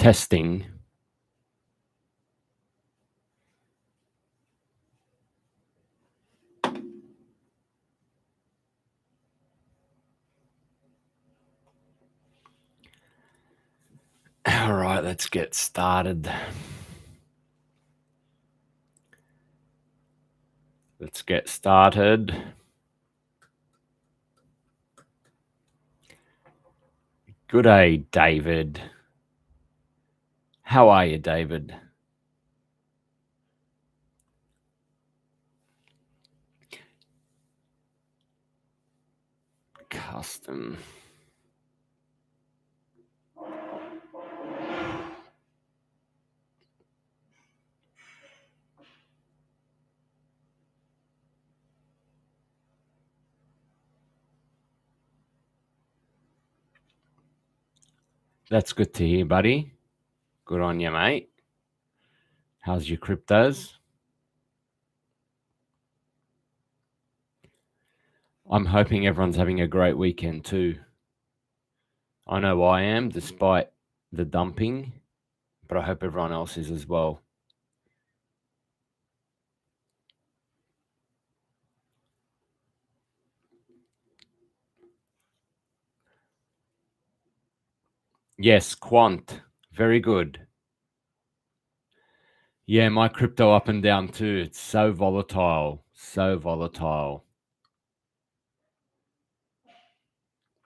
Testing. All right, let's get started. Good day, David. How are you, David? Custom. That's good to hear, buddy. Good on you, mate. How's your cryptos? I'm hoping everyone's having a great weekend too. I know I am, despite the dumping, but I hope everyone else is as well. Yes, Quant. Very good. Yeah, my crypto up and down too. It's so volatile. So volatile.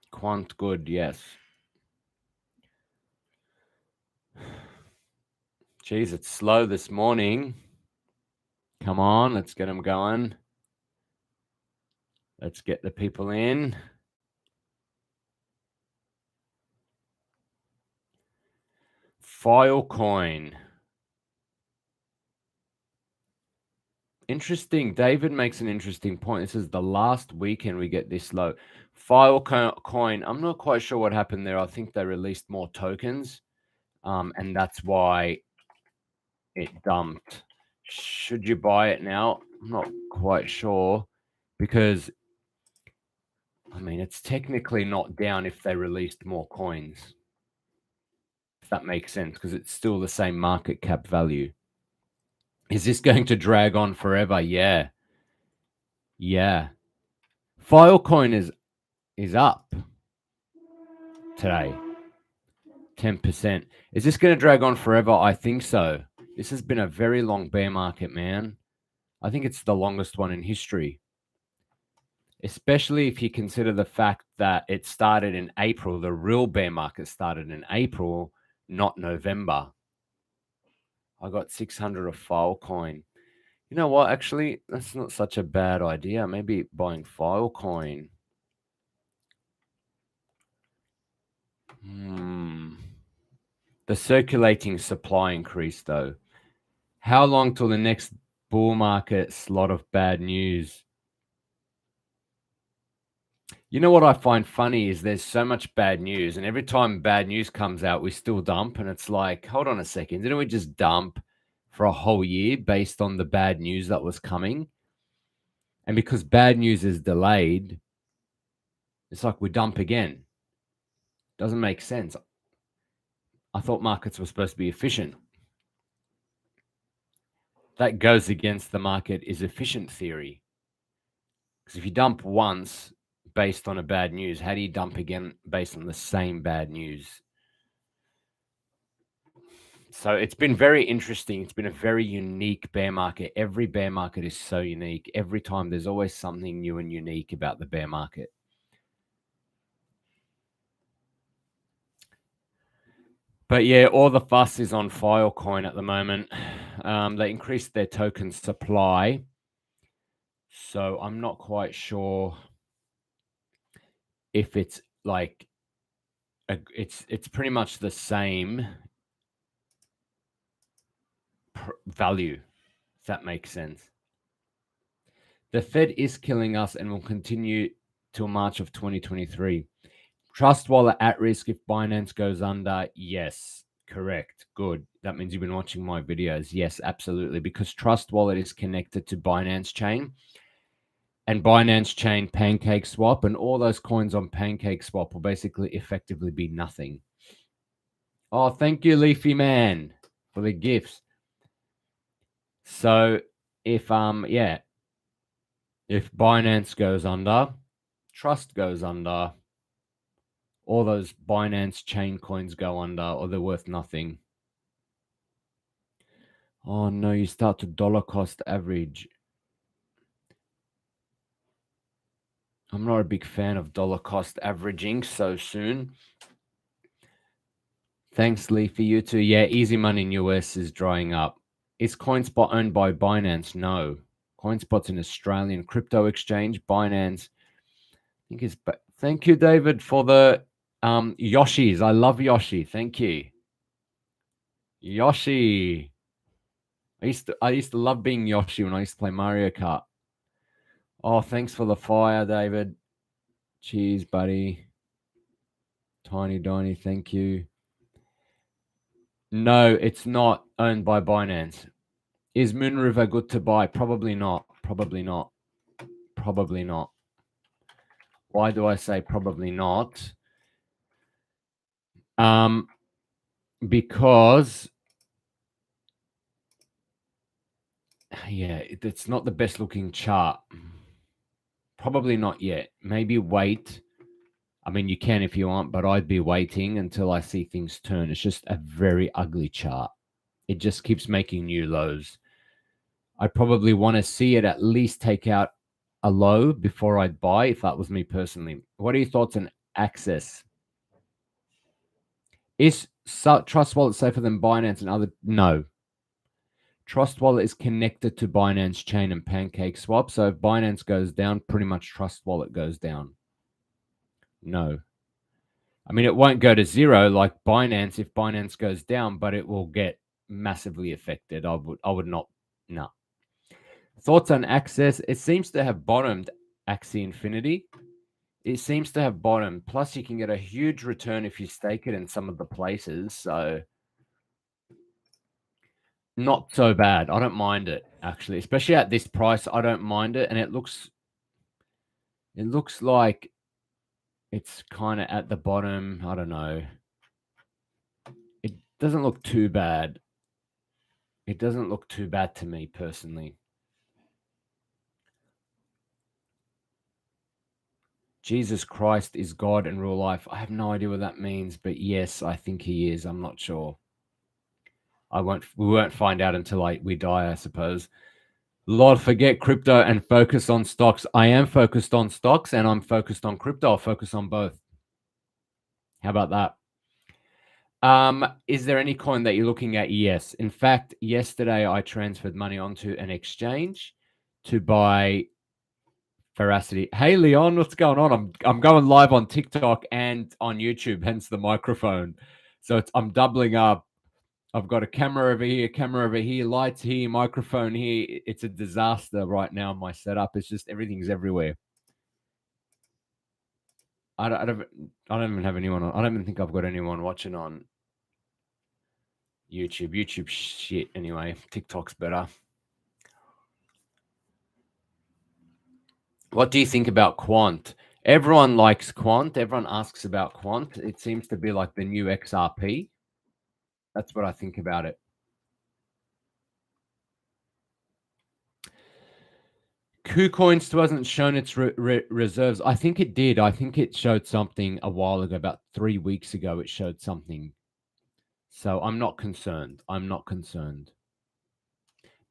Quant good, yes. Geez, it's slow this morning. Come on, let's get them going. Let's get the people in. Filecoin. Interesting. David makes an interesting point. This is the last weekend we get this low. Filecoin, I'm not quite sure what happened there. I think they released more tokens, and that's why it dumped. Should you buy it now? I'm not quite sure because, I mean, it's technically not down if they released more coins. If that makes sense, because it's still the same market cap value. Is this going to drag on forever? Yeah. Yeah. Filecoin is up today. 10%. Is this going to drag on forever? I think so. This has been a very long bear market, man. I think it's the longest one in history. Especially if you consider the fact that it started in April. The real bear market started in April, not November. I got 600 of Filecoin. You know what? Actually, that's not such a bad idea. Maybe buying Filecoin. The circulating supply increase, though. How long till the next bull market slot of bad news? You know what I find funny is there's so much bad news, and every time bad news comes out, we still dump. And it's like, hold on a second. Didn't we just dump for a whole year based on the bad news that was coming? And because bad news is delayed, it's like we dump again. Doesn't make sense. I thought markets were supposed to be efficient. That goes against the market is efficient theory. Because if you dump once based on a bad news, how do you dump again based on the same bad news? So it's been very interesting. It's been a very unique bear market. Every bear market is so unique. Every time there's always something new and unique about the bear market. But yeah, all the fuss is on Filecoin at the moment. They increased their token supply. So I'm not quite sure if it's like it's pretty much the same value, if that makes sense. The Fed is killing us and will continue till March of 2023. Trust wallet at risk if Binance goes under? Yes, correct. Good. That means you've been watching my videos. Yes, absolutely. Because Trust wallet is connected to Binance Chain. And Binance Chain, PancakeSwap, and all those coins on PancakeSwap will basically effectively be nothing. Oh, thank you, Leafy Man, for the gifts. So if if Binance goes under, Trust goes under, all those Binance chain coins go under, or they're worth nothing. Oh no, you start to dollar cost average. I'm not a big fan of dollar cost averaging so soon. Thanks, Leafy. You too. Yeah, easy money in US is drying up. Is CoinSpot owned by Binance? No. CoinSpot's an Australian crypto exchange. Binance, I think is. But thank you, David, for the Yoshis. I love Yoshi. Thank you, Yoshi. I used to love being Yoshi when I used to play Mario Kart. Oh, thanks for the fire, David. Cheers, buddy. Tiny Donny, thank you. No, it's not owned by Binance. Is Moonriver good to buy? Probably not. Probably not. Probably not. Why do I say probably not? Because yeah, it's not the best looking chart. Probably not yet. Maybe wait. I mean, you can if you want, but I'd be waiting until I see things turn. It's just a very ugly chart. It just keeps making new lows. I probably want to see it at least take out a low before I'd buy, if that was me personally. What are your thoughts on Access? Is Trust Wallet safer than Binance and other? No. Trust Wallet is connected to Binance Chain and Pancake Swap. So if Binance goes down, pretty much Trust Wallet goes down. No. I mean, it won't go to zero like Binance if Binance goes down, but it will get massively affected. I would not. No. Thoughts on Access? It seems to have bottomed, Axie Infinity. It seems to have bottomed. Plus, you can get a huge return if you stake it in some of the places. So, not so bad. I don't mind it, actually. Especially at this price, I don't mind it. And it looks like it's kind of at the bottom. I don't know. It doesn't look too bad. It doesn't look too bad to me personally. Jesus Christ is God in real life. I have no idea what that means, but yes, I think he is. I'm not sure. We won't find out until we die, I suppose. Lord, forget crypto and focus on stocks. I am focused on stocks and I'm focused on crypto. I'll focus on both. How about that? Is there any coin that you're looking at? Yes. In fact, yesterday I transferred money onto an exchange to buy Veracity. Hey Leon, what's going on? I'm going live on TikTok and on YouTube, hence the microphone. So I'm doubling up. I've got a camera over here, lights here, microphone here. It's a disaster right now. My setup. It's just everything's everywhere. I don't even have anyone on. I don't even think I've got anyone watching on YouTube. YouTube shit anyway. TikTok's better. What do you think about Quant? Everyone likes Quant. Everyone asks about Quant. It seems to be like the new XRP. That's what I think about it. KuCoin still hasn't shown its reserves. I think it did. I think it showed something a while ago, about 3 weeks ago. It showed something. So I'm not concerned.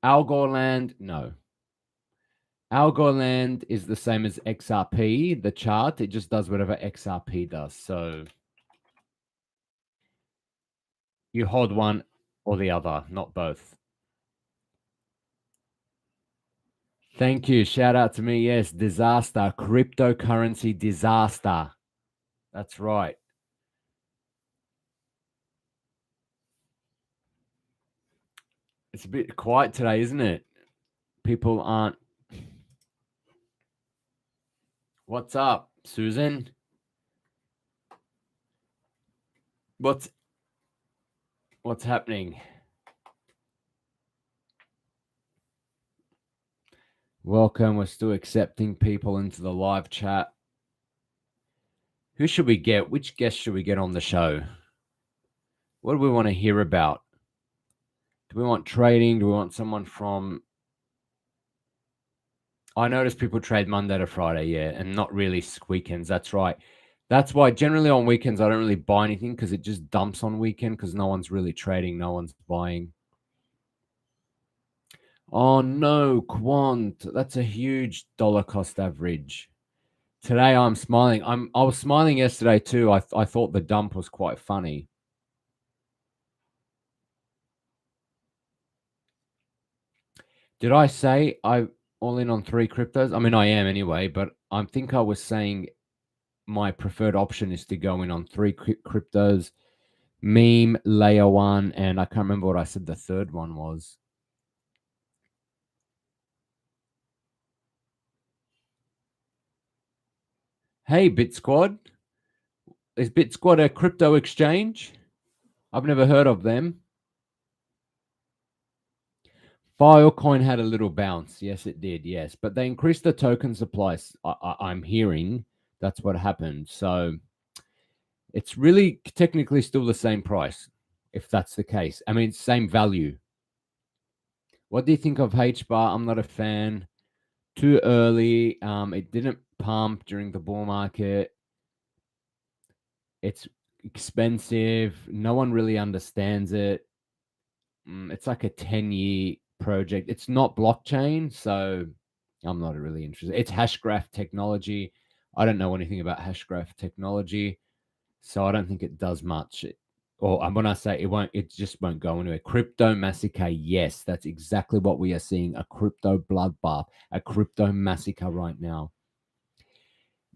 Algorand, no. Algorand is the same as XRP, the chart. It just does whatever XRP does. So you hold one or the other, not both. Thank you. Shout out to me. Yes, disaster. Cryptocurrency disaster. That's right. It's a bit quiet today, isn't it? People aren't. What's up, Susan? What's happening? Welcome. We're still accepting people into the live chat. Who should we get? Which guest should we get on the show? What do we want to hear about? Do we want trading? Do we want someone from... I notice people trade Monday to Friday, yeah, and not really weekends. That's right. That's why generally on weekends I don't really buy anything, because it just dumps on weekend because no one's really trading, no one's buying. Oh no, Quant. That's a huge dollar cost average. Today I'm smiling. I was smiling yesterday too. I thought the dump was quite funny. Did I say I all in on 3 cryptos? I mean, I am anyway, but I think I was saying my preferred option is to go in on 3 cryptos: Meme, Layer 1, and I can't remember what I said the third one was. Hey, BitSquad. Is BitSquad a crypto exchange? I've never heard of them. Filecoin had a little bounce. Yes, it did. Yes, but they increased the token supply. I'm hearing that's what happened. So it's really technically still the same price, if that's the case. I mean, same value. What do you think of HBAR? I'm not a fan. Too early. It didn't pump during the bull market. It's expensive. No one really understands it. It's like a 10-year project. It's not blockchain, so I'm not really interested. It's Hashgraph technology. I don't know anything about Hashgraph technology, so I don't think it does much. Or when I say it won't, it just won't go anywhere. Crypto massacre, yes, that's exactly what we are seeing: a crypto bloodbath, a crypto massacre right now.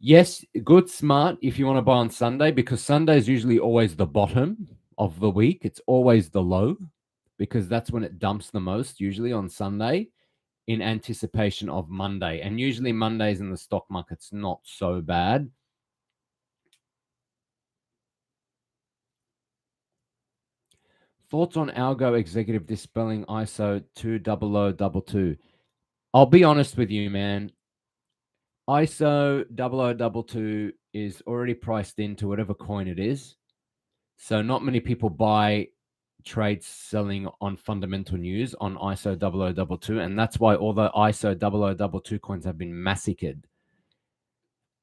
Yes, good, smart if you want to buy on Sunday, because Sunday is usually always the bottom of the week. It's always the low, because that's when it dumps the most, usually on Sunday, in anticipation of Monday. And usually Mondays in the stock market's not so bad. Thoughts on Algo executive dispelling ISO 20022? I'll be honest with you, man. ISO 0022 is already priced into whatever coin it is. So not many people buy trades selling on fundamental news on ISO 0022, and that's why all the ISO 0022 coins have been massacred.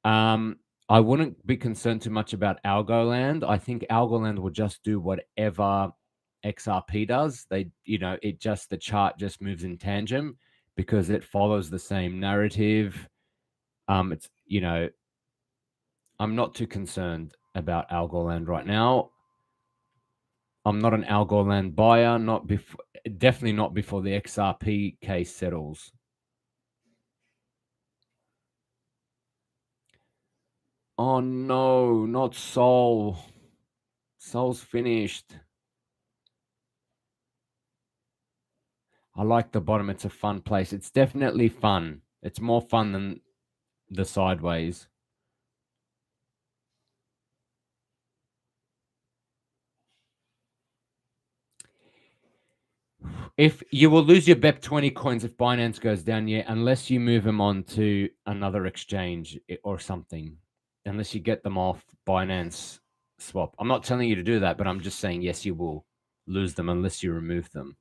I wouldn't be concerned too much about Algoland. I think Algoland will just do whatever XRP does. It just, the chart just moves in tangent because it follows the same narrative. It's, I'm not too concerned about Algoland right now. I'm not an Algoland buyer, definitely not before the XRP case settles. Oh no, not Sol. Sol's finished. I like the bottom. It's a fun place. It's definitely fun. It's more fun than the sideways. If you will lose your BEP20 coins if Binance goes down, yeah, unless you move them on to another exchange or something, unless you get them off Binance Swap. I'm not telling you to do that, but I'm just saying, yes, you will lose them unless you remove them.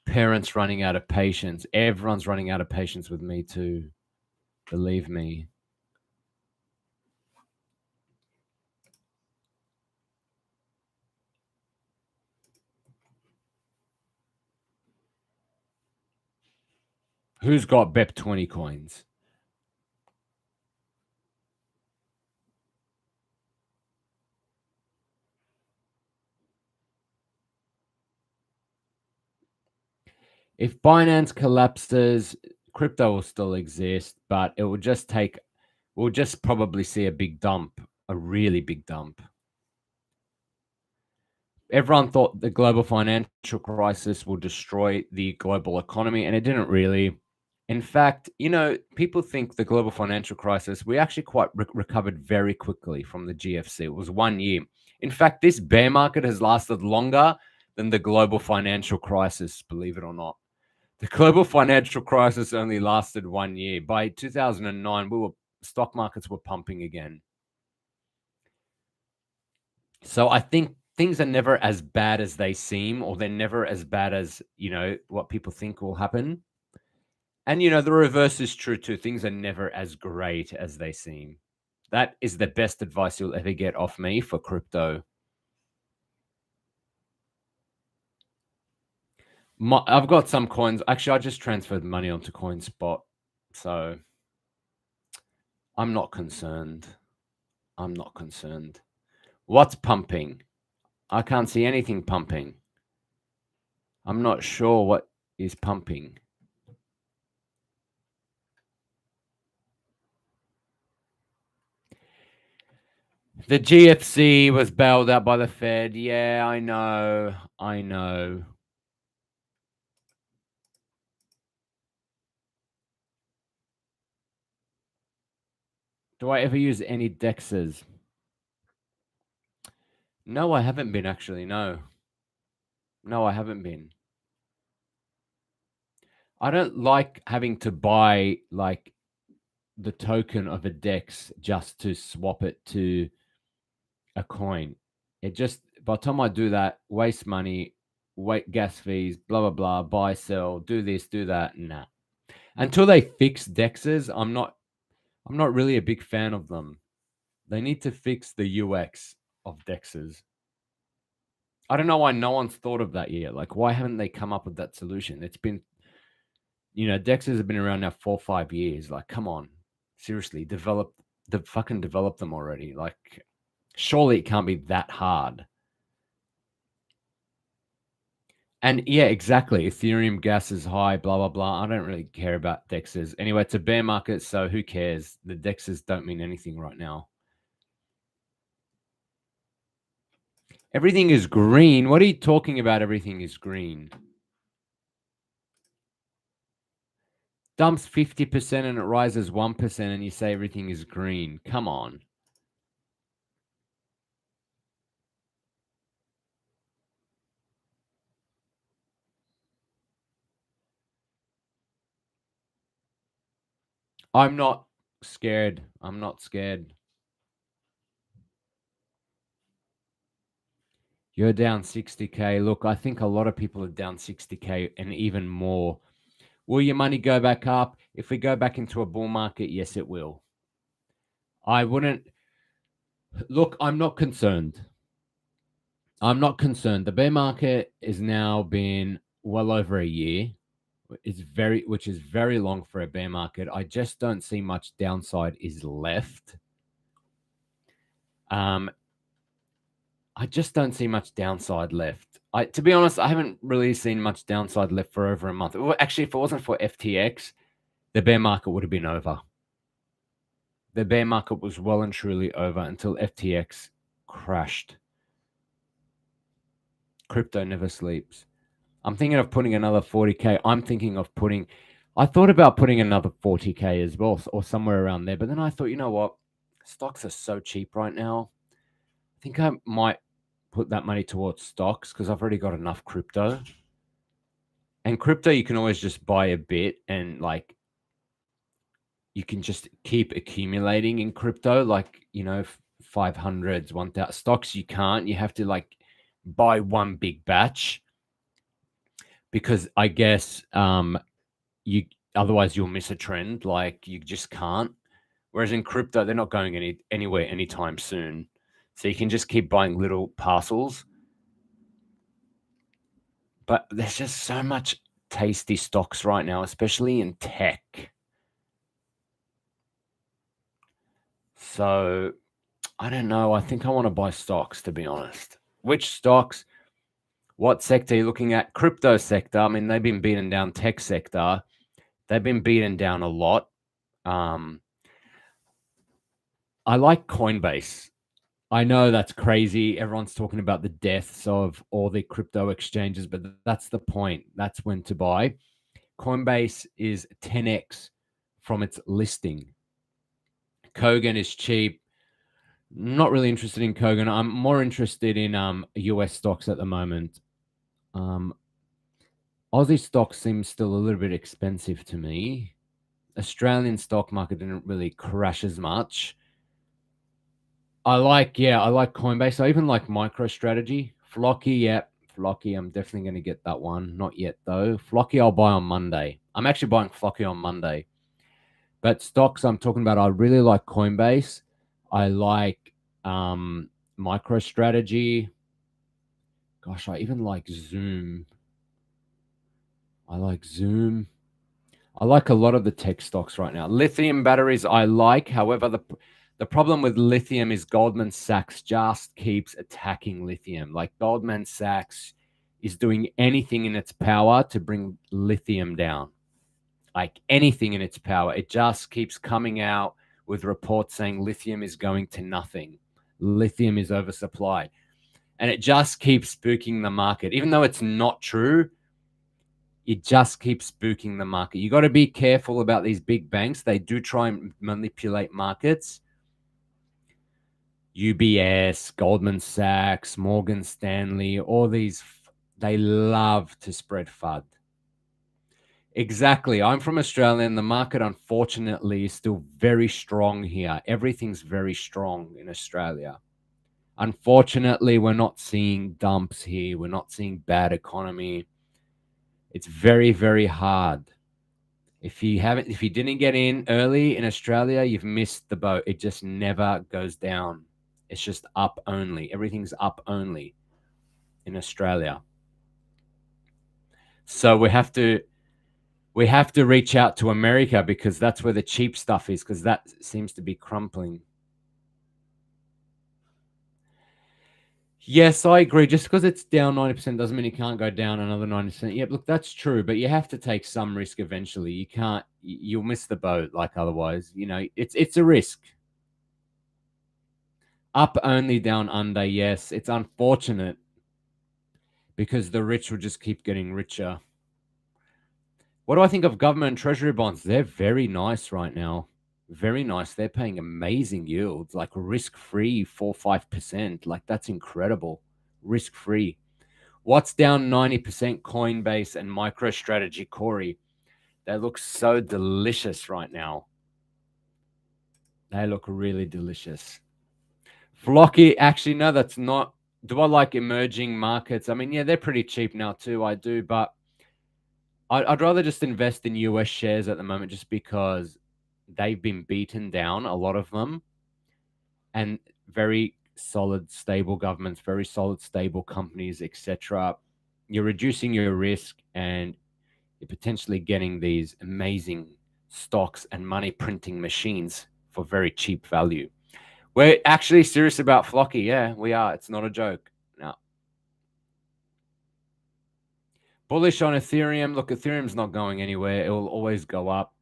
Parents running out of patience. Everyone's running out of patience with me too. Believe me. Who's got BEP20 coins? If Binance collapses, crypto will still exist, but it will just we'll just probably see a big dump, a really big dump. Everyone thought the global financial crisis will destroy the global economy, and it didn't really. In fact, people think the global financial crisis, we actually quite recovered very quickly from the GFC. It was 1 year. In fact, this bear market has lasted longer than the global financial crisis, believe it or not. The global financial crisis only lasted 1 year. By 2009, stock markets were pumping again. So I think things are never as bad as they seem, or they're never as bad as, what people think will happen. And, the reverse is true too. Things are never as great as they seem. That is the best advice you'll ever get off me for crypto. I've got some coins. Actually, I just transferred money onto CoinSpot, so I'm not concerned. I'm not concerned. What's pumping? I can't see anything pumping. I'm not sure what is pumping. The GFC was bailed out by the Fed. Yeah, I know. I know. Do I ever use any DEXs? No, I haven't been actually. No. No, I haven't been. I don't like having to buy like the token of a DEX just to swap it to a coin. It just, by the time I do that, waste money, wait, gas fees, blah blah blah, buy, sell, do this, do that. Nah. Until they fix DEXs, I'm not really a big fan of them. They need to fix the UX of DEXs. I don't know why no one's thought of that yet. Like, why haven't they come up with that solution? It's been, DEXs have been around now 4 or 5 years. Like, come on, seriously, develop them already. Like, surely it can't be that hard. And yeah, exactly. Ethereum gas is high, blah, blah, blah. I don't really care about DEXs. Anyway, it's a bear market, so who cares? The DEXs don't mean anything right now. Everything is green. What are you talking about? Everything is green. Dumps 50% and it rises 1% and you say everything is green. Come on. I'm not scared. I'm not scared. You're down 60K. Look, I think a lot of people are down 60K and even more. Will your money go back up? If we go back into a bull market, yes, it will. I wouldn't. Look, I'm not concerned. I'm not concerned. The bear market has now been well over a year. Which is very long for a bear market. I just don't see much downside is left. I just don't see much downside left. To be honest, I haven't really seen much downside left for over a month. Well, actually, if it wasn't for FTX, the bear market would have been over. The bear market was well and truly over until FTX crashed. Crypto never sleeps. I'm thinking of putting another 40K. I thought about putting another 40K as well, or somewhere around there. But then I thought, you know what? Stocks are so cheap right now. I think I might put that money towards stocks because I've already got enough crypto. And crypto, you can always just buy a bit and like you can just keep accumulating in crypto, like, 500s, 1,000 stocks. You can't. You have to like buy one big batch because I guess you otherwise you'll miss a trend. Like you just can't. Whereas in crypto, they're not going anywhere anytime soon. So you can just keep buying little parcels. But there's just so much tasty stocks right now, especially in tech. So I don't know. I think I want to buy stocks, to be honest. Which stocks? What sector are you looking at? Crypto sector. I mean, they've been beaten down. Tech sector. They've been beaten down a lot. I like Coinbase. I know that's crazy. Everyone's talking about the deaths of all the crypto exchanges, but that's the point. That's when to buy. Coinbase is 10x from its listing. Kogan is cheap. Not really interested in Kogan. I'm more interested in US stocks at the moment. Aussie stocks seem still a little bit expensive to me. Australian stock market didn't really crash as much. I like Coinbase. I even like MicroStrategy. Flocky, yep. Flocky, I'm definitely going to get that one. Not yet, though. Flocky, I'll buy on Monday. I'm actually buying Flocky on Monday. But stocks I'm talking about, I really like Coinbase. I like MicroStrategy. Gosh, I even like Zoom. I like Zoom. I like a lot of the tech stocks right now. Lithium batteries I like. However, the problem with lithium is Goldman Sachs just keeps attacking lithium. Like Goldman Sachs is doing anything in its power to bring lithium down. Like anything in its power. It just keeps coming out with reports saying lithium is going to nothing. Lithium is oversupplied. And it just keeps spooking the market. Even though it's not true, it just keeps spooking the market. You got to be careful about these big banks. They do try and manipulate markets. UBS, Goldman Sachs, Morgan Stanley, all these, they love to spread FUD. Exactly. I'm from Australia, and the market, unfortunately, is still very strong here. Everything's very strong in Australia. Unfortunately, we're not seeing dumps here. We're not seeing bad economy. It's very, very hard. If you didn't get in early in Australia, you've missed the boat. It just never goes down. It's just up only. Everything's up only in Australia. So we have to reach out to America, because that's where the cheap stuff is, because that seems to be crumpling. Yes, I agree. Just because it's down 90% doesn't mean it can't go down another 90%. Yep, look, that's true, but you have to take some risk eventually. You can't, you'll miss the boat, like otherwise. It's a risk. Up only, down under, yes. It's unfortunate because the rich will just keep getting richer. What do I think of government and treasury bonds? They're very nice right now. Very nice. They're paying amazing yields, like risk-free 4-5%. Like that's incredible. Risk-free. What's down 90%? Coinbase and MicroStrategy, Corey. They look so delicious right now. They look really delicious. Flocky, actually, no, that's not. Do I like emerging markets? I mean, yeah, they're pretty cheap now too. I do, but I'd rather just invest in US shares at the moment, just because they've been beaten down, a lot of them, and very solid, stable governments, very solid, stable companies, etc. You're reducing your risk, and you're potentially getting these amazing stocks and money printing machines for very cheap value. We're actually serious about Flocky. Yeah, we are. It's not a joke. No. Bullish on Ethereum. Look, Ethereum's not going anywhere. It will always go up.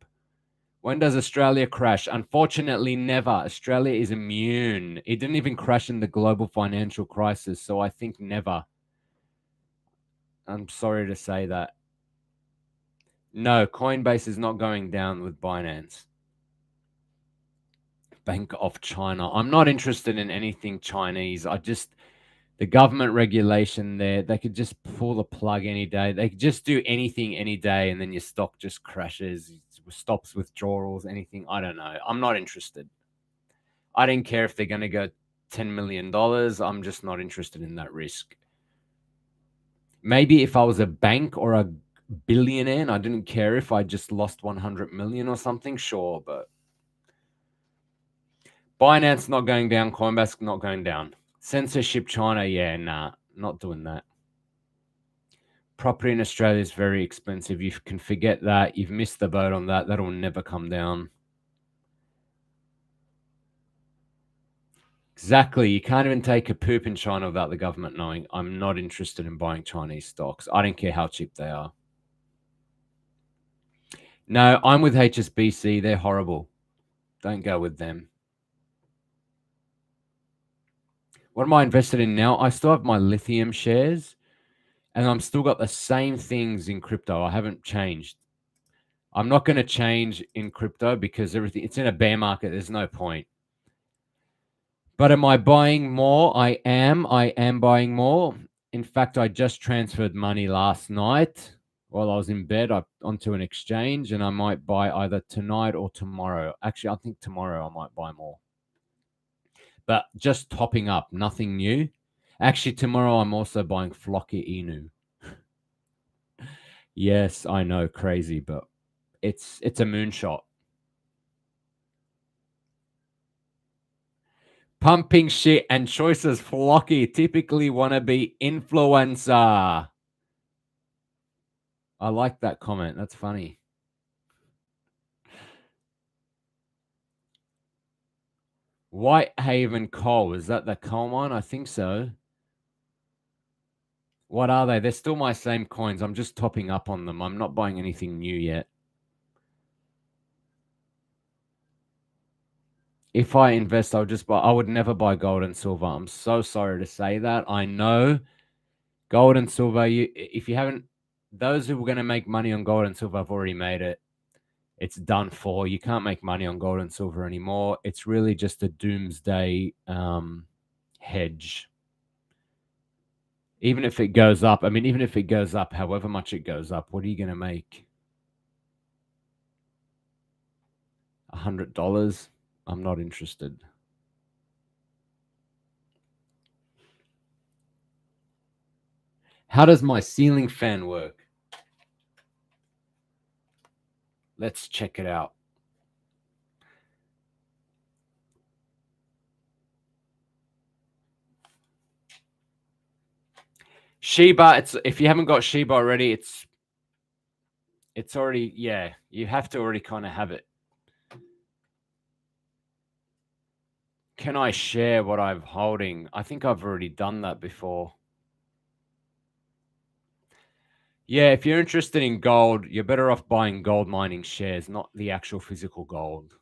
When does Australia crash? Unfortunately, never. Australia is immune. It didn't even crash in the global financial crisis, so I think never. I'm sorry to say that. No, Coinbase is not going down with Binance. Bank of China. I'm not interested in anything Chinese. The government regulation there, they could just pull the plug any day. They could just do anything any day, and then your stock just crashes, stops withdrawals, anything. I don't know. I'm not interested. I don't care if they're going to go $10 million. I'm just not interested in that risk. Maybe if I was a bank or a billionaire and I didn't care if I just lost 100 million or something, sure, but Binance not going down, Coinbase not going down. Censorship China, yeah, nah, not doing that. Property in Australia is very expensive. You can forget that. You've missed the boat on that. That'll never come down. Exactly. You can't even take a poop in China without the government knowing. I'm not interested in buying Chinese stocks. I don't care how cheap they are. No, I'm with HSBC. They're horrible. Don't go with them. What am I invested in now? I still have my lithium shares, and I'm still got the same things in crypto. I haven't changed. I'm not going to change in crypto because it's in a bear market. There's no point. But am I buying more? I am buying more. In fact, I just transferred money last night while I was in bed onto an exchange, and I might buy either tonight or tomorrow. Actually, I think tomorrow I might buy more. but just topping up, nothing new. Actually, tomorrow I'm also buying Flocky Inu. Yes, I know, crazy, but it's a moonshot. Pumping shit and choices Flocky typically want to be influencer. I like that comment. That's funny. Whitehaven Coal, is that the coal mine? I think so. What are they? They're still my same coins. I'm just topping up on them. I'm not buying anything new yet. If I invest, I would never buy gold and silver. I'm so sorry to say that. I know gold and silver, if you haven't, those who were going to make money on gold and silver have already made it. It's done for. You can't make money on gold and silver anymore. It's really just a doomsday hedge. Even if it goes up, even if it goes up, however much it goes up, what are you going to make? $100? I'm not interested. How does my ceiling fan work? Let's check it out. Shiba, if you haven't got Shiba already, it's already, yeah, you have to already kind of have it. Can I share what I'm holding? I think I've already done that before. Yeah, if you're interested in gold, you're better off buying gold mining shares, not the actual physical gold.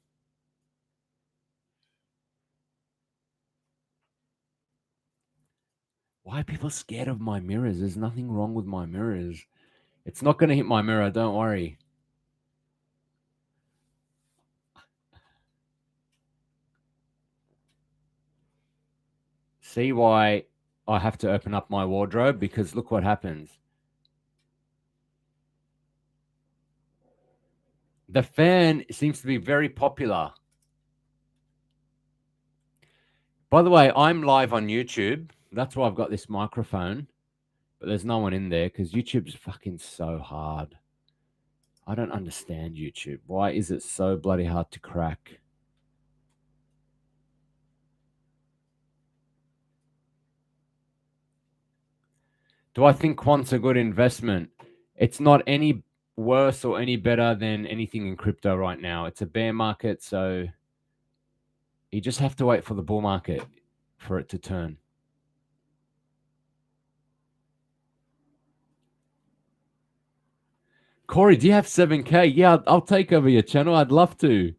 Why are people scared of my mirrors? There's nothing wrong with my mirrors. It's not going to hit my mirror, don't worry. See why I have to open up my wardrobe? Because look what happens. The fan seems to be very popular. By the way, I'm live on YouTube. That's why I've got this microphone. But there's no one in there because YouTube's fucking so hard. I don't understand YouTube. Why is it so bloody hard to crack? Do I think Quant's a good investment? It's not any worse or any better than anything in crypto right now. It's a bear market, so you just have to wait for the bull market for it to turn. Corey, do you have 7K? Yeah, I'll take over your channel. I'd love to.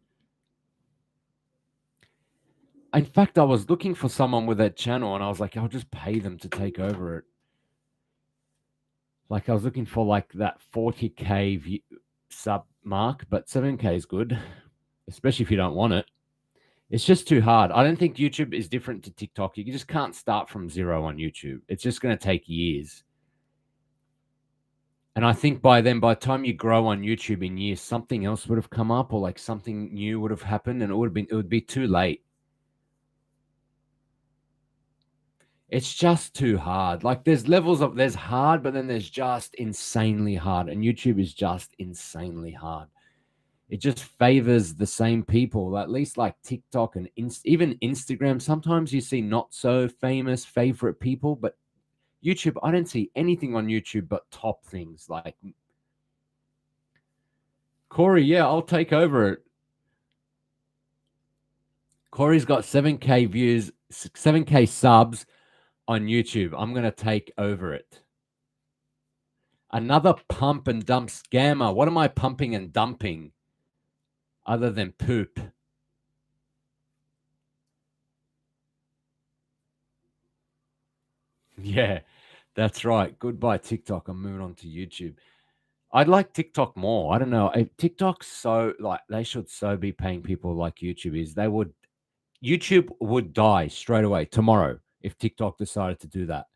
In fact, I was looking for someone with that channel and I was like, I'll just pay them to take over it. Like I was looking for like that 40K sub mark, but 7K is good, especially if you don't want it. It's just too hard. I don't think YouTube is different to TikTok. You just can't start from zero on YouTube. It's just going to take years. And I think by the time you grow on YouTube in years, something else would have come up or like something new would have happened and it would be too late. It's just too hard. Like there's hard, but then there's just insanely hard. And YouTube is just insanely hard. It just favors the same people, at least like TikTok and even Instagram. Sometimes you see not so famous favorite people, but YouTube, I don't see anything on YouTube but top things like Corey. Yeah, I'll take over it. Corey's got 7K views, 7K subs on YouTube. I'm going to take over it. Another pump and dump scammer. What am I pumping and dumping other than poop? Yeah, that's right. Goodbye, TikTok. I'm moving on to YouTube. I'd like TikTok more. I don't know. TikTok's so like they should so be paying people like YouTube is. YouTube would die straight away tomorrow if TikTok decided to do that.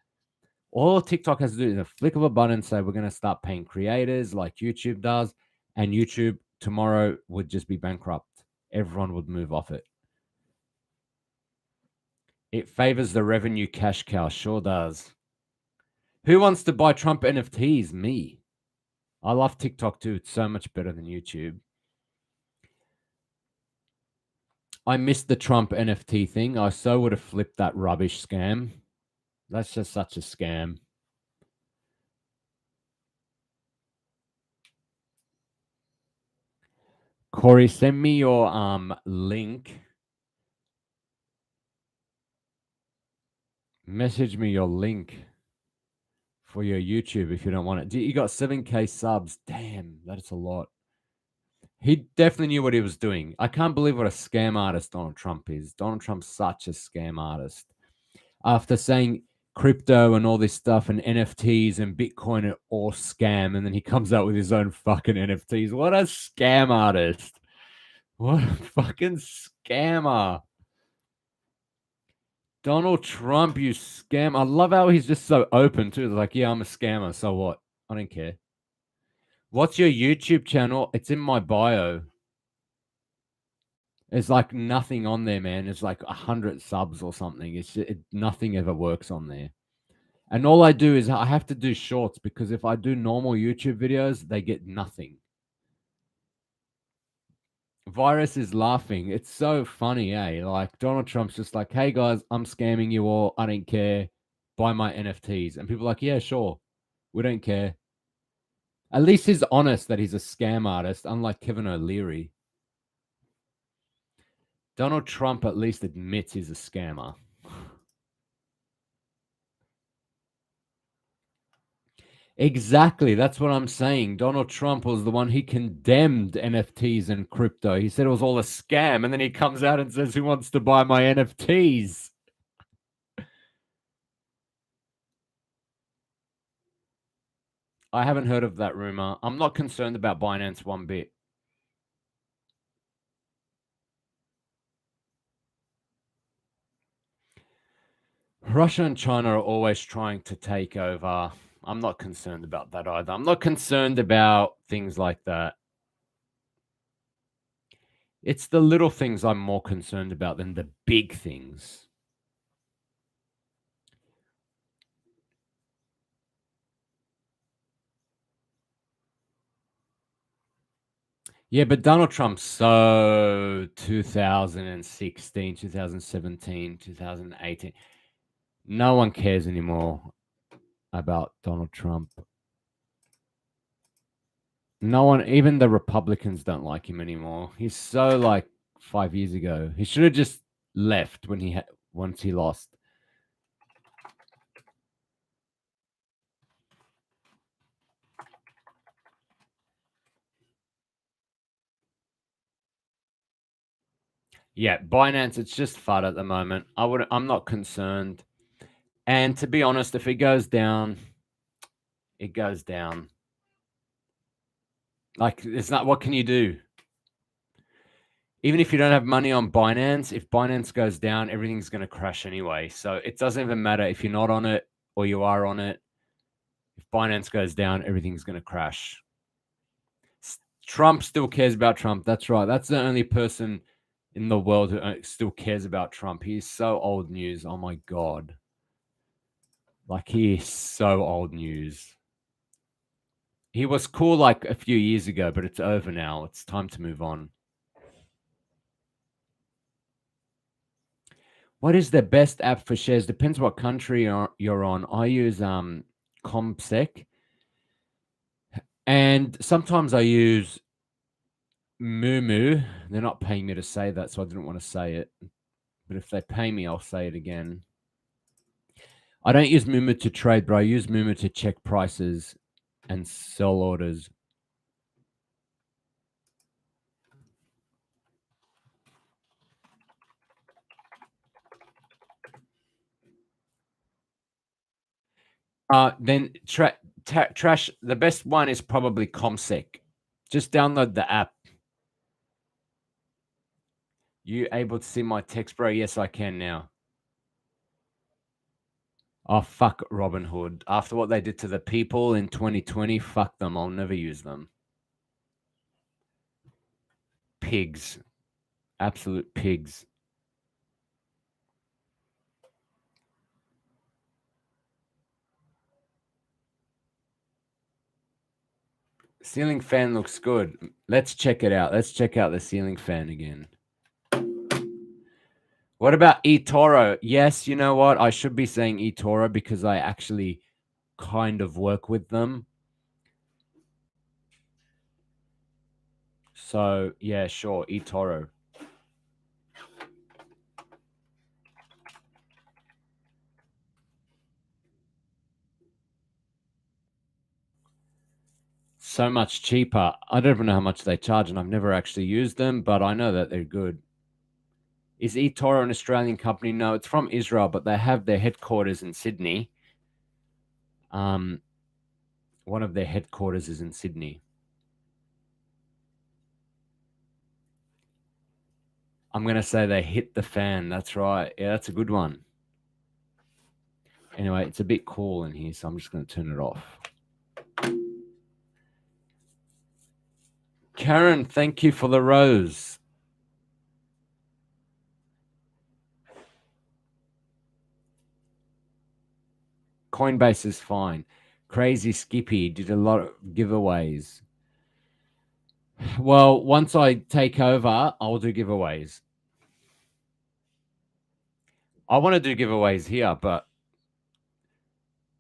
All TikTok has to do is a flick of a button say we're going to start paying creators like YouTube does, and YouTube tomorrow would just be bankrupt. Everyone would move off it. It favors the revenue cash cow. Sure does. Who wants to buy Trump NFTs? Me. I love TikTok too. It's so much better than YouTube. I missed the Trump NFT thing. I so would have flipped that rubbish scam. That's just such a scam. Corey, send me your link. Message me your link for your YouTube if you don't want it. You got 7K subs. Damn, that's a lot. He definitely knew what he was doing. I can't believe what a scam artist Donald Trump is. Donald Trump's such a scam artist. After saying crypto and all this stuff and NFTs and Bitcoin are all scam, and then he comes out with his own fucking NFTs. What a scam artist. What a fucking scammer. Donald Trump, you scam. I love how he's just so open too. Like, yeah, I'm a scammer. So what? I don't care. What's your YouTube channel? It's in my bio. There's like nothing on there, man. It's like 100 subs or something. It's just, nothing ever works on there. And all I do is I have to do shorts because if I do normal YouTube videos, they get nothing. Virus is laughing. It's so funny, eh? Like Donald Trump's just like, hey guys, I'm scamming you all. I don't care. Buy my NFTs. And people are like, yeah, sure. We don't care. At least he's honest that he's a scam artist, unlike Kevin O'Leary. Donald Trump at least admits he's a scammer. Exactly. That's what I'm saying. Donald Trump was the one he condemned NFTs and crypto. He said it was all a scam. And then he comes out and says, who wants to buy my NFTs? I haven't heard of that rumor. I'm not concerned about Binance one bit. Russia and China are always trying to take over. I'm not concerned about that either. I'm not concerned about things like that. It's the little things I'm more concerned about than the big things. Yeah, but Donald Trump's so 2016, 2017, 2018. No one cares anymore about Donald Trump. No one, even the Republicans don't like him anymore. He's so like 5 years ago. He should have just left when once he lost. Yeah, Binance, it's just FUD at the moment. I'm not concerned. And to be honest, if it goes down, it goes down. Like, it's not, what can you do? Even if you don't have money on Binance, if Binance goes down, everything's going to crash anyway. So it doesn't even matter if you're not on it or you are on it. If Binance goes down, everything's going to crash. Trump still cares about Trump. That's right. That's the only person in the world who still cares about Trump. He's so old news. Oh my God. Like, he is so old news. He was cool like a few years ago, but it's over now. It's time to move on. What is the best app for shares? Depends what country you're on. I use ComSec, and sometimes I use Moomoo. They're not paying me to say that, so I didn't want to say it. But if they pay me, I'll say it again. I don't use Moomoo to trade, but I use Moomoo to check prices and sell orders. Then trash. The best one is probably ComSec. Just download the app. You able to see my text, bro? Yes, I can now. Oh, fuck Robinhood. After what they did to the people in 2020, fuck them. I'll never use them. Pigs. Absolute pigs. Ceiling fan looks good. Let's check it out. Let's check out the ceiling fan again. What about eToro? Yes, you know what? I should be saying eToro because I actually kind of work with them. So, yeah, sure, eToro. So much cheaper. I don't even know how much they charge, and I've never actually used them, but I know that they're good. Is eToro an Australian company? No, it's from Israel, but they have their headquarters in Sydney. One of their headquarters is in Sydney. I'm going to say they hit the fan. That's right. Yeah, that's a good one. Anyway, it's a bit cool in here, so I'm just going to turn it off. Karen, thank you for the rose. Coinbase is fine. Crazy Skippy did a lot of giveaways. Well, once I take over, I'll do giveaways. I want to do giveaways here, but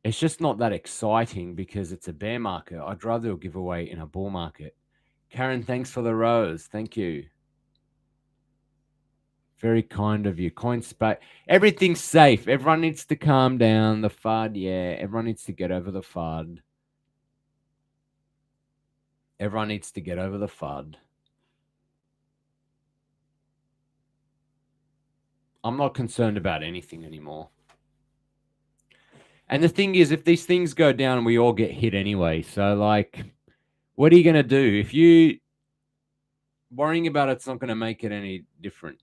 it's just not that exciting because it's a bear market. I'd rather do a giveaway in a bull market. Karen, thanks for the rose. Thank you. Very kind of you. Coinspace. Everything's safe. Everyone needs to calm down. The FUD, yeah. Everyone needs to get over the FUD. Everyone needs to get over the FUD. I'm not concerned about anything anymore. And the thing is, if these things go down, we all get hit anyway. So, like, what are you going to do? If you worrying about it's not going to make it any different.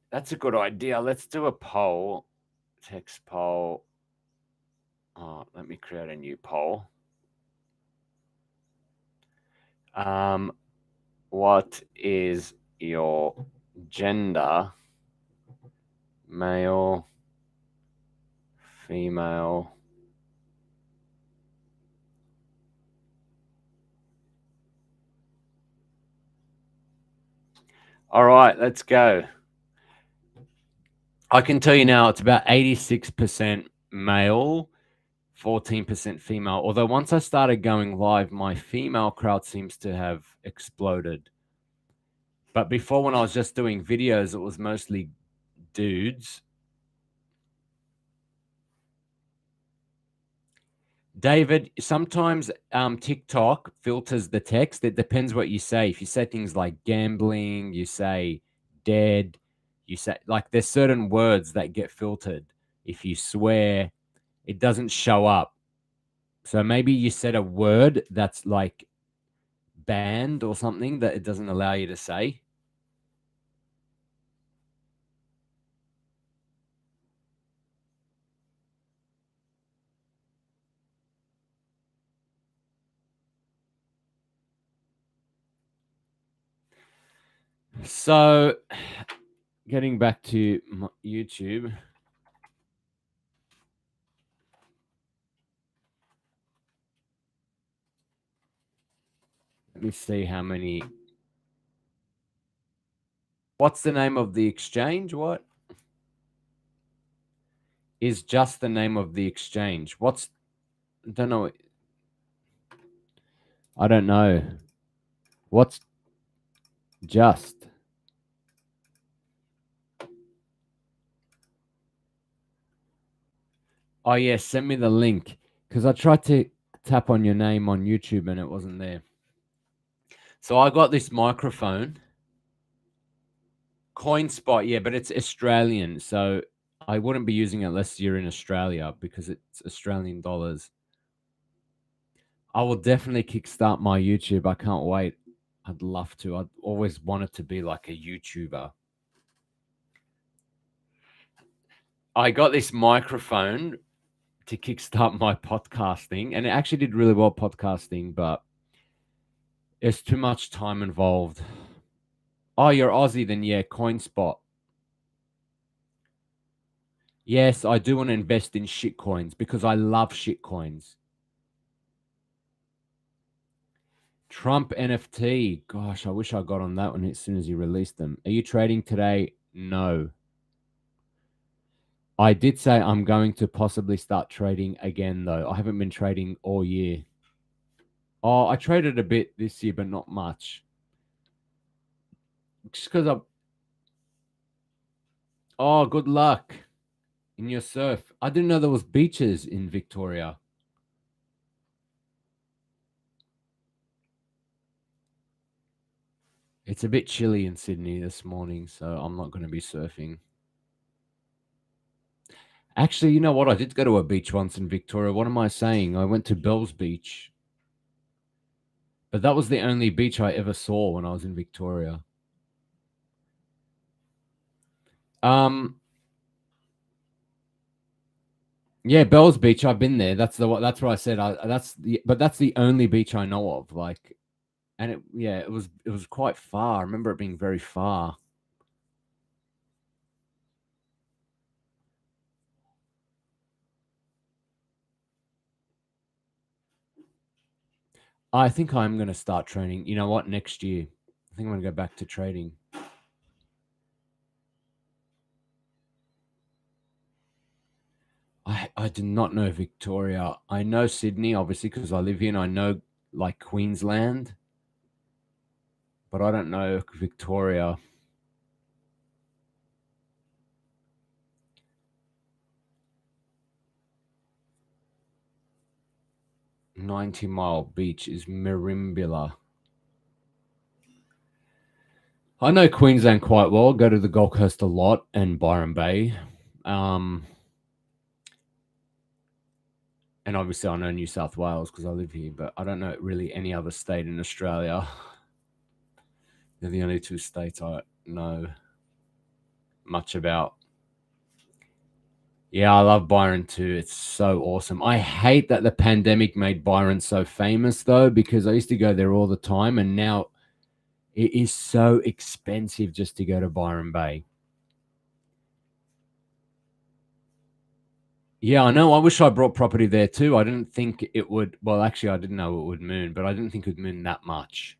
That's a good idea. Let's do a poll. Text poll. Oh, let me create a new poll. What is your gender? Male, female. All right, let's go. I can tell you now it's about 86% male, 14% female. Although once I started going live, my female crowd seems to have exploded. But before, when I was just doing videos, it was mostly dudes. David, sometimes TikTok filters the text. It depends what you say. If you say things like gambling, you say dead, you say like there's certain words that get filtered. If you swear, it doesn't show up. So maybe you said a word that's like banned or something that it doesn't allow you to say. So getting back to YouTube. Let me see how many. What's the name of the exchange? What is just the name of the exchange? What's, I don't know. I don't know. What's just? Oh, yeah. Send me the link because I tried to tap on your name on YouTube and it wasn't there. So I got this microphone. CoinSpot, yeah, but it's Australian. So I wouldn't be using it unless you're in Australia because it's Australian dollars. I will definitely kickstart my YouTube. I can't wait. I'd love to. I'd always wanted to be like a YouTuber. I got this microphone to kickstart my podcasting, and it actually did really well podcasting, but there's too much time involved. Oh, you're Aussie, then yeah, CoinSpot. Yes, I do want to invest in shit coins because I love shit coins. Trump NFT. Gosh, I wish I got on that one as soon as he released them. Are you trading today? No. I did say I'm going to possibly start trading again, though. I haven't been trading all year. Oh, I traded a bit this year, but not much. Just because I. Oh, good luck in your surf. I didn't know there was beaches in Victoria. It's a bit chilly in Sydney this morning, so I'm not going to be surfing. Actually, you know what? I did go to a beach once in Victoria. What am I saying? I went to Bells Beach. But that was the only beach I ever saw when I was in Victoria. Yeah, Bells Beach. I've been there. That's where I said. But that's the only beach I know of. Like, and it was quite far. I remember it being very far. I think I'm going to start training. You know what? Next year, I think I'm going to go back to trading. I did not know Victoria. I know Sydney, obviously, because I live here, and I know like Queensland, but I don't know Victoria. 90-mile beach is Merimbula. I know Queensland quite well. Go to the Gold Coast a lot and Byron Bay. And obviously I know New South Wales because I live here, but I don't know really any other state in Australia. They're the only two states I know much about. Yeah, I love Byron too. It's so awesome. I hate that the pandemic made Byron so famous though, because I used to go there all the time and now it is so expensive just to go to Byron Bay. Yeah, I know. I wish I brought property there too. I didn't think it would. Well, actually, I didn't know it would moon, but I didn't think it would moon that much.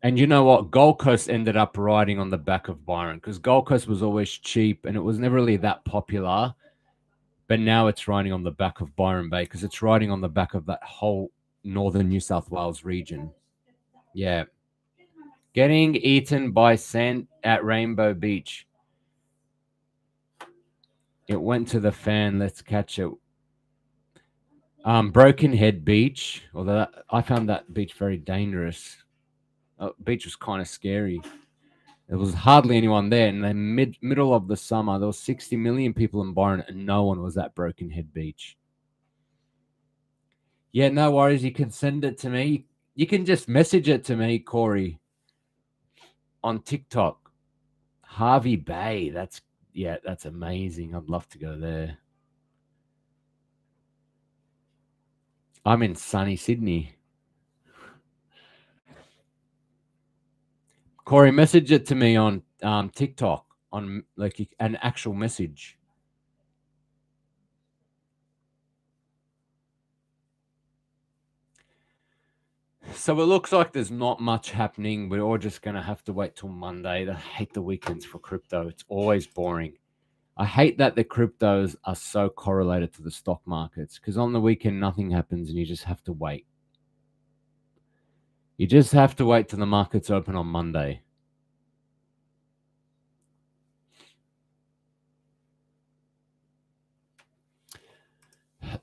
And you know what? Gold Coast ended up riding on the back of Byron because Gold Coast was always cheap and it was never really that popular. But now it's riding on the back of Byron Bay because it's riding on the back of that whole northern New South Wales region. Yeah. Getting eaten by sand at Rainbow Beach. It went to the fan. Let's catch it. Broken Head Beach. Although I found that beach very dangerous. Beach was kind of scary. There was hardly anyone there. In the middle of the summer, there was 60 million people in Byron, and no one was at Broken Head Beach. Yeah, no worries. You can send it to me. You can just message it to me, Corey, on TikTok. Harvey Bay. That's amazing. I'd love to go there. I'm in sunny Sydney. Corey, message it to me on TikTok on like an actual message. So it looks like there's not much happening. We're all just going to have to wait till Monday. I hate the weekends for crypto. It's always boring. I hate that the cryptos are so correlated to the stock markets because on the weekend, nothing happens and you just have to wait. You just have to wait till the markets open on Monday.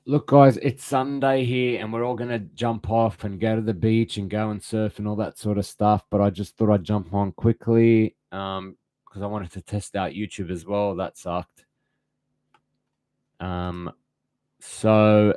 Look, guys, it's Sunday here and we're all going to jump off and go to the beach and go and surf and all that sort of stuff. But I just thought I'd jump on quickly because I wanted to test out YouTube as well. That sucked. So